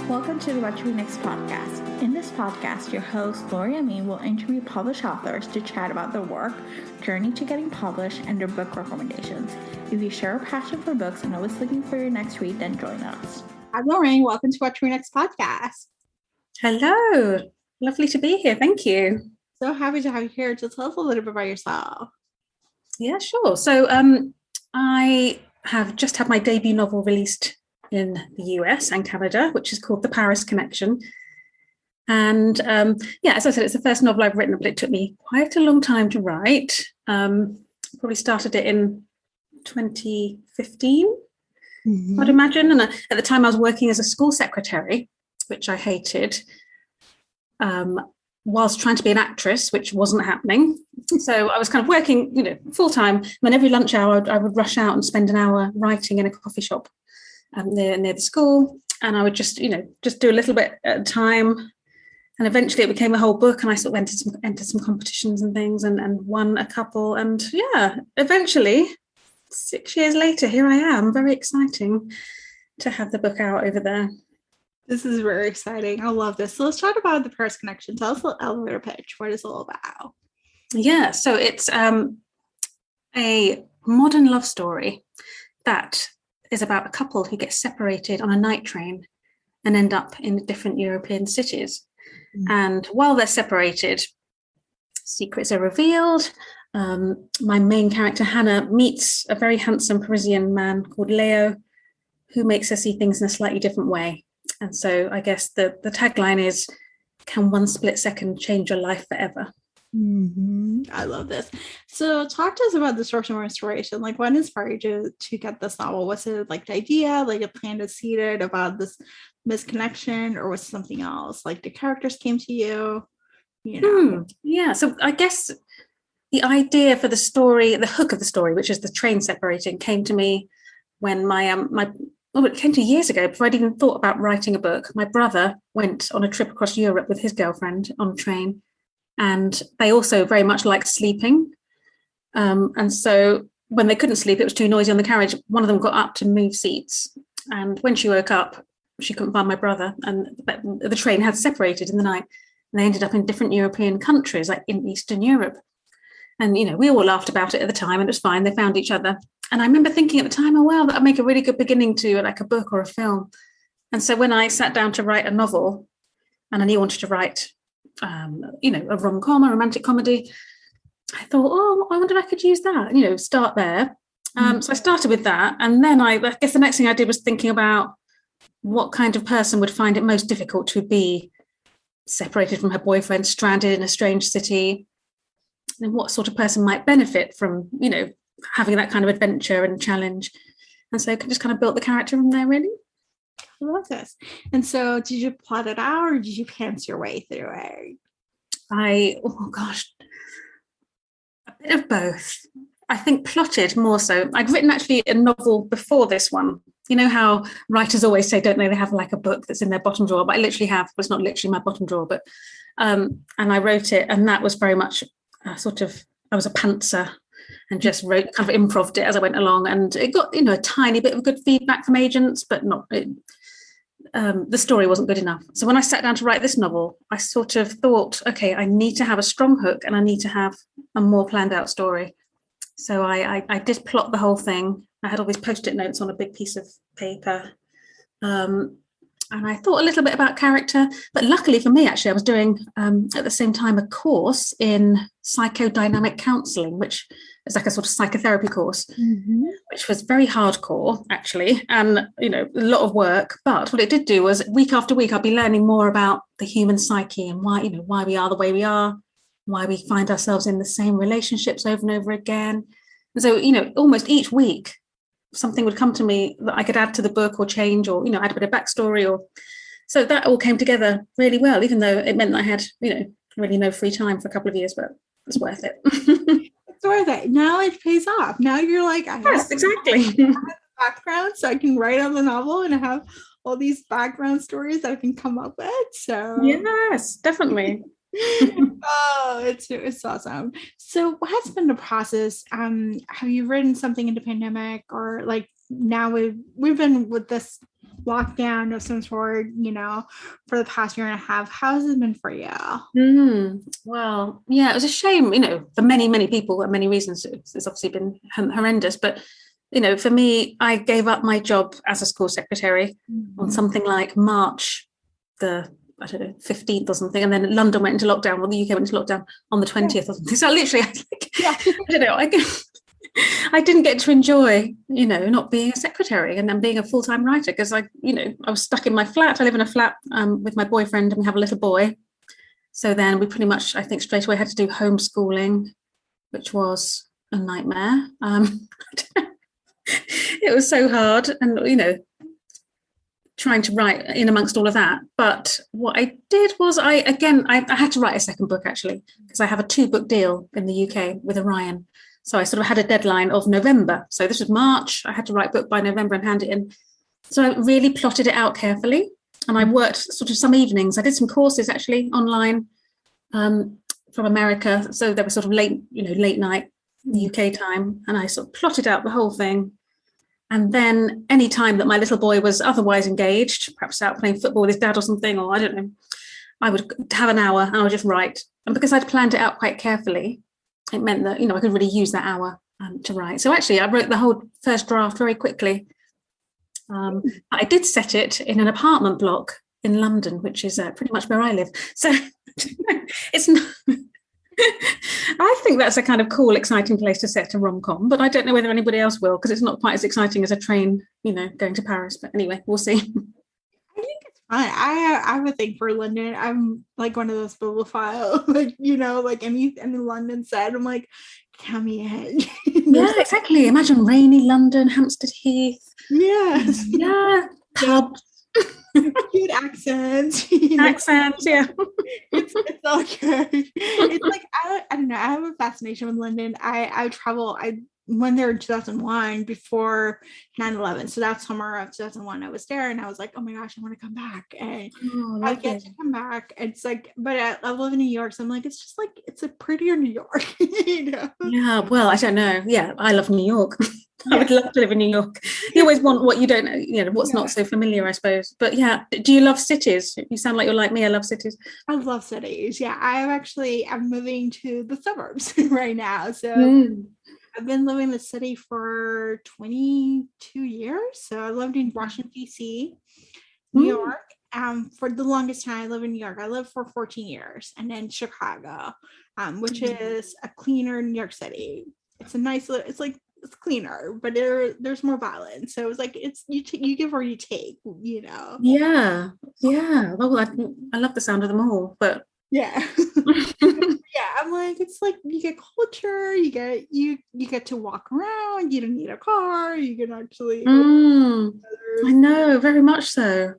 Welcome to the What to Read Next podcast. In this podcast, your host, Lorraine, will interview published authors to chat about their work, journey to getting published, and their book recommendations. If you share a passion for books and always looking for your next read, then join us. Hi, Lorraine. Welcome to What to Read Next podcast. Hello. Lovely to be here. Thank you. So happy to have you here. Just tell us a little bit about yourself. Yeah, sure. So I have just had my debut novel released in the US and Canada, which is called The Paris Connection. And as I said, it's the first novel I've written, but it took me quite a long time to write. Probably started it in 2015, I'd imagine. And at the time I was working as a school secretary, which I hated, whilst trying to be an actress, which wasn't happening. So I was kind of working, full time. And every lunch hour, I would rush out and spend an hour writing in a coffee shop near the school. And I would just do a little bit at a time. And eventually it became a whole book. And I sort of entered some competitions and things and won a couple. And eventually, 6 years later, here I am. Very exciting to have the book out over there. This is very exciting. I love this. So let's talk about The Paris Connection. Tell us the elevator pitch. What is it all about? Yeah, so it's a modern love story that is about a couple who get separated on a night train and end up in different European cities. And while they're separated, secrets are revealed. My main character, Hannah, meets a very handsome Parisian man called Leo, who makes her see things in a slightly different way. And so I guess the tagline is, can one split second change your life forever? I love this. So talk to us about the source of inspiration. Like, what inspired you to get this novel? Was it like the idea, like a plan to seed it about this misconnection, or was it something else? Like the characters came to you, Yeah, so I guess the idea for the story, the hook of the story, which is the train separating, came to me when it came to years ago, before I'd even thought about writing a book. My brother went on a trip across Europe with his girlfriend on a train, and they also very much liked sleeping. And so when they couldn't sleep, it was too noisy on the carriage, one of them got up to move seats. And when she woke up, she couldn't find my brother, and the train had separated in the night. And they ended up in different European countries, like in Eastern Europe. And, we all laughed about it at the time, and it was fine. They found each other. And I remember thinking at the time, oh, wow, that would make a really good beginning to like a book or a film. And so when I sat down to write a novel, and I knew I wanted to write, a rom-com, a romantic comedy, I thought, oh, I wonder if I could use that, start there. So I started with that. And then I guess the next thing I did was thinking about what kind of person would find it most difficult to be separated from her boyfriend, stranded in a strange city, and what sort of person might benefit from, having that kind of adventure and challenge. And so I just kind of built the character from there, really. I love this. And so did you plot it out, or did you pants your way through it? A bit of both. I think plotted more so. I'd written actually a novel before this one. You know how writers always say, don't they have like a book that's in their bottom drawer, but I literally have. Well, it's not literally my bottom drawer, but and I wrote it, and that was very much I was a pantser and just wrote, kind of improved it as I went along, and it got a tiny bit of good feedback from agents, but not the story wasn't good enough. So when I sat down to write this novel, I sort of thought, okay, I need to have a strong hook, and I need to have a more planned out story. So I did plot the whole thing. I had all these post-it notes on a big piece of paper. And I thought a little bit about character, but luckily for me, actually, I was doing at the same time a course in psychodynamic counselling, which is like a sort of psychotherapy course, which was very hardcore, actually, and a lot of work. But what it did do was week after week, I'd be learning more about the human psyche and why we are the way we are, why we find ourselves in the same relationships over and over again. And so, almost each week, something would come to me that I could add to the book or change, or add a bit of backstory, so that all came together really well, even though it meant that I had really no free time for a couple of years, but it's worth it. It's worth it. Now it pays off. Now you're like, yes, exactly. I have the background, so I can write on the novel, and I have all these background stories that I can come up with. So yes, definitely. Oh, it's awesome. So what has been the process? Have you written something in the pandemic, or like now we've been with this lockdown of some sort, for the past year and a half. How has it been for you? Well, yeah, it was a shame, for many, many people, and many reasons. It's obviously been horrendous, but for me, I gave up my job as a school secretary on something like March the 15th or something, and then London went into lockdown, or the UK went into lockdown on the 20th or something. So literally, I didn't get to enjoy, not being a secretary and then being a full-time writer, because I was stuck in my flat. I live in a flat with my boyfriend, and we have a little boy. So then we pretty much, I think, straight away had to do homeschooling, which was a nightmare. It was so hard, and trying to write in amongst all of that. But what I did was I had to write a second book, actually, because I have a 2-book deal in the UK with Orion. So I sort of had a deadline of November. So this was March. I had to write a book by November and hand it in. So I really plotted it out carefully. And I worked sort of some evenings. I did some courses actually online from America. So they were sort of late night UK time. And I sort of plotted out the whole thing. And then any time that my little boy was otherwise engaged, perhaps out playing football with his dad or something, or I don't know, I would have an hour and I would just write. And because I'd planned it out quite carefully, it meant that, I could really use that hour to write. So actually, I wrote the whole first draft very quickly. I did set it in an apartment block in London, which is pretty much where I live. So it's not... I think that's a kind of cool, exciting place to set a rom-com, but I don't know whether anybody else will, because it's not quite as exciting as a train, going to Paris. But anyway, we'll see. I think it's fun. I have a thing for London. I'm like one of those bibliophile, like any London set. I'm like, count me in. Yeah, exactly. Imagine rainy London, Hampstead Heath. Yes. Yeah. Pubs. Cute accents. Accents, yeah. It's all good. It's like I don't know. I have a fascination with London. I travel. I went there in 2001 before 9/11. So that summer of 2001, I was there, and I was like, oh my gosh, I want to come back. And I get to come back. It's like, but I live in New York, so I'm like, it's just like it's a prettier New York. Yeah. Well, I don't know. Yeah, I love New York. I would love to live in New York. You always want what you don't know, what's not so familiar, I suppose. But yeah, do you love cities? You sound like you're like me. I love cities. I love cities. Yeah, I'm moving to the suburbs right now. So I've been living in the city for 22 years. So I lived in Washington, D.C., New York. For the longest time, I lived in New York. I lived for 14 years. And then Chicago, which is a cleaner New York City. It's a nice, it's cleaner, but there's more violence. So it's like it's you give or you take, Yeah. Well, I love the sound of them all, but yeah. Yeah, I'm like, it's like you get culture, you get to walk around, you don't need a car, you can actually I know, very much so.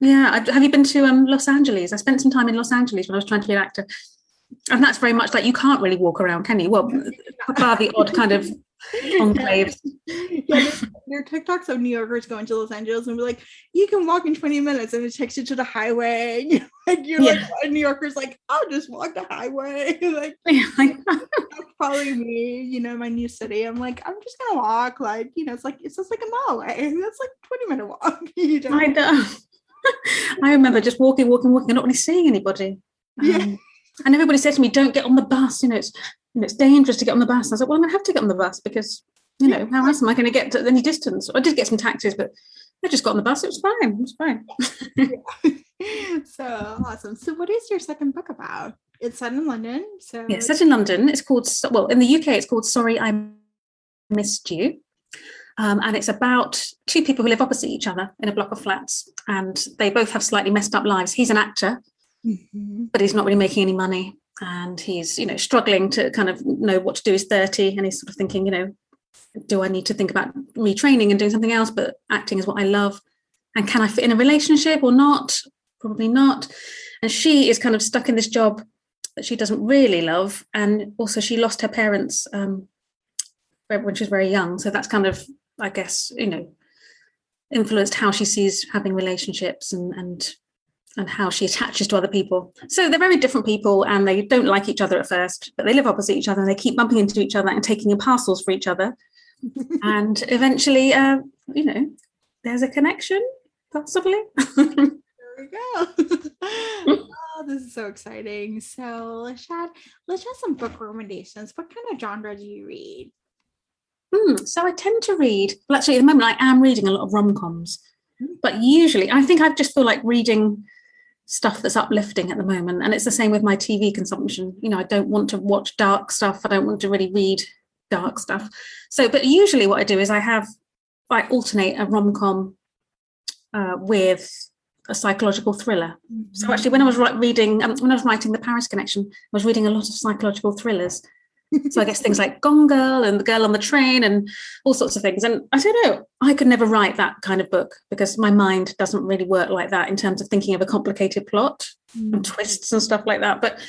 Yeah. Have you been to Los Angeles? I spent some time in Los Angeles when I was trying to be an actor, and that's very much like you can't really walk around, can you? Well, bar the odd kind of enclaves. Yeah, there are TikToks of New Yorkers going to Los Angeles and be like, you can walk in 20 minutes, and it takes you to the highway. Like a New Yorker's like, I'll just walk the highway. Like that's probably me, my new city. I'm like, I'm just gonna walk, like, it's just like a mile away. That's like 20-minute walk. I know. I remember just walking and not really seeing anybody. And everybody said to me, don't get on the bus, it's dangerous to get on the bus. I was like, well, I'm going to have to get on the bus because, how else am I going to get to any distance? I did get some taxis, but I just got on the bus. It was fine. So awesome. So what is your second book about? It's set in London. So yeah, set in London. It's called, in the UK, it's called Sorry, I Missed You. And it's about 2 people who live opposite each other in a block of flats. And they both have slightly messed up lives. He's an actor, but he's not really making any money. And he's, struggling to kind of know what to do. He's 30 and he's sort of thinking, do I need to think about retraining and doing something else? But acting is what I love. And can I fit in a relationship or not? Probably not. And she is kind of stuck in this job that she doesn't really love. And also she lost her parents when she was very young. So that's kind of, I guess, influenced how she sees having relationships and how she attaches to other people. So they're very different people and they don't like each other at first, but they live opposite each other and they keep bumping into each other and taking in parcels for each other. And eventually, there's a connection, possibly. There we go. Oh, this is so exciting. So let's chat some book recommendations. What kind of genre do you read? So I tend to read, well, actually, at the moment, I am reading a lot of rom-coms, but usually I think I just feel like reading stuff that's uplifting at the moment. And it's the same with my TV consumption. I don't want to watch dark stuff. I don't want to really read dark stuff. So, but usually what I do is I alternate a rom-com with a psychological thriller. So actually, when I was writing The Paris Connection, I was reading a lot of psychological thrillers. So I guess things like Gone Girl and The Girl on the Train and all sorts of things. And I don't know, I could never write that kind of book because my mind doesn't really work like that in terms of thinking of a complicated plot and twists and stuff like that. But,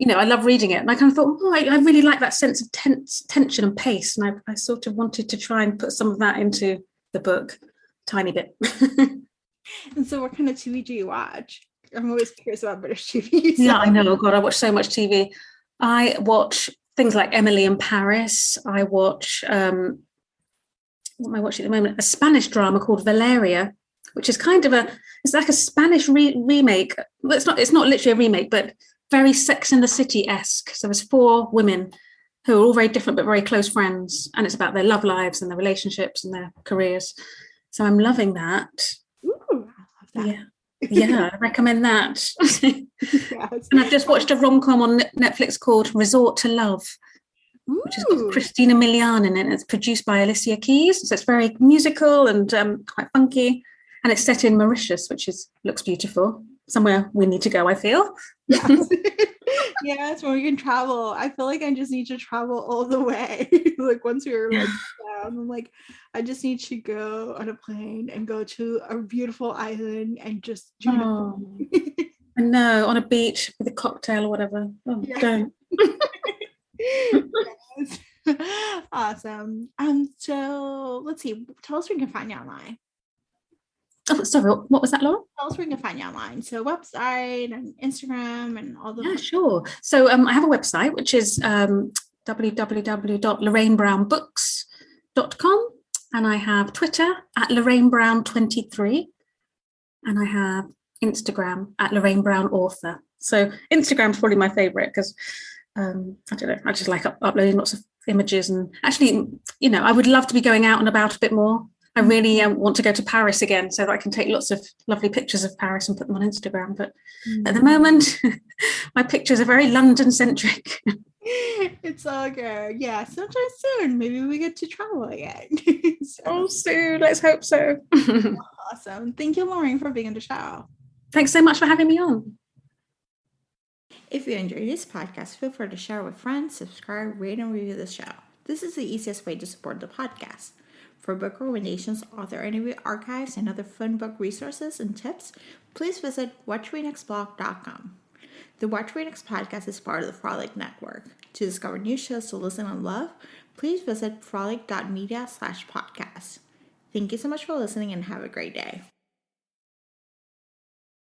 I love reading it. And I kind of thought, I really like that sense of tension and pace. And I sort of wanted to try and put some of that into the book, tiny bit. And so what kind of TV do you watch? I'm always curious about British TV. So. Yeah, I know. God, I watch so much TV. I watch things like Emily in Paris. I watch, what am I watching at the moment? A Spanish drama called Valeria, which is kind of it's like a Spanish remake. Well, it's not literally a remake, but very Sex and the City-esque. So there's 4 women who are all very different, but very close friends. And it's about their love lives and their relationships and their careers. So I'm loving that. Ooh, I love that. Yeah. Yeah, I recommend that. Yes. And I've just watched a rom-com on Netflix called Resort to Love, which has got Christina Milian in it. It's produced by Alicia Keys, so it's very musical and quite funky. And it's set in Mauritius, which looks beautiful. Somewhere we need to go, I feel. Yes. Yes, when we can travel. I feel like I just need to travel all the way. Like once we were down, I'm like, I just need to go on a plane and go to a beautiful island and just I know, on a beach with a cocktail or whatever. Oh, yeah. Don't. Yes. Awesome. So let's see. Tell us where you can find you online. Oh, sorry, what was that, Laura? Tell us where you can find you online. So website and Instagram and all the. Yeah, sure. So I have a website, which is www.lorrainebrownbooks.com. And I have Twitter at LorraineBrown23. And I have Instagram at LorraineBrownAuthor. So Instagram's probably my favorite because I don't know, I just like uploading lots of images. And actually, I would love to be going out and about a bit more. I really want to go to Paris again so that I can take lots of lovely pictures of Paris and put them on Instagram. But at the moment, my pictures are very London-centric. It's all good. Yeah, sometime soon. Maybe we get to travel again. So soon. Let's hope so. Awesome. Thank you, Lorraine, for being on the show. Thanks so much for having me on. If you enjoyed this podcast, feel free to share with friends, subscribe, rate, and review the show. This is the easiest way to support the podcast. For book recommendations, author interview archives, and other fun book resources and tips, please visit WhatchReNextBlog.com. The Watch Read Next podcast is part of the Frolic Network. To discover new shows to listen and love, please visit frolic.media/podcast. Thank you so much for listening and have a great day.